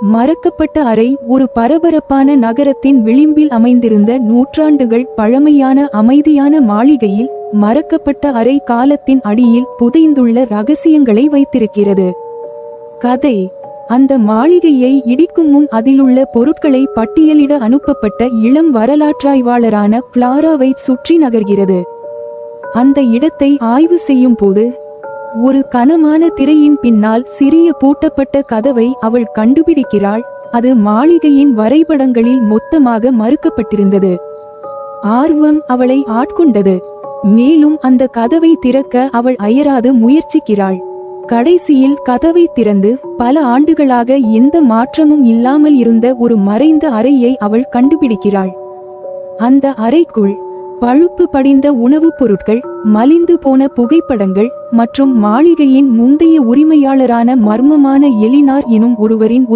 மறக்கப்பட்ட அறை ஒரு பரபரப்பான நகரத்தின் விளிம்பில் அமைந்திருந்த நூற்றாண்டுகள் பழமையான அமைதியான மாளிகையில் மறக்கப்பட்ட அறை காலத்தின் அடியில் புதைந்துள்ள ரகசியங்களை வைத்திருக்கிறது. கதை: அந்த மாளிகையை இடிக்கும் முன் அதிலுள்ள பொருட்களை பட்டியலிட அனுப்பப்பட்ட இளம் வரலாற்றாய்வாளரான கிளாராவை சுற்றி நகர்கிறது. அந்த இடத்தை ஆய்வு செய்யும் போது ஒரு கனமான திரையின் பின்னால் சிறிய பூட்டப்பட்ட கதவை அவள் கண்டுபிடிக்கிறாள். அது மாளிகையின் வரைபடங்களில் மொத்தமாக மறுக்கப்பட்டிருந்தது. ஆர்வம் அவளை ஆட்கொண்டது. மேலும் அந்த கதவை திறக்க அவள் அயராது முயற்சிக்கிறாள். கடைசியில் கதவை திறந்து பல ஆண்டுகளாக எந்த மாற்றமும் இல்லாமல் இருந்த ஒரு மறைந்த அறையை அவள் கண்டுபிடிக்கிறாள். அந்த அறைக்குள் பழுப்பு படிந்த உணவுப் பொருட்கள், மலிந்து போன புகைப்படங்கள் மற்றும் மாளிகையின் முந்தைய உரிமையாளரான மர்மமான எலினார் எனும் ஒருவரின்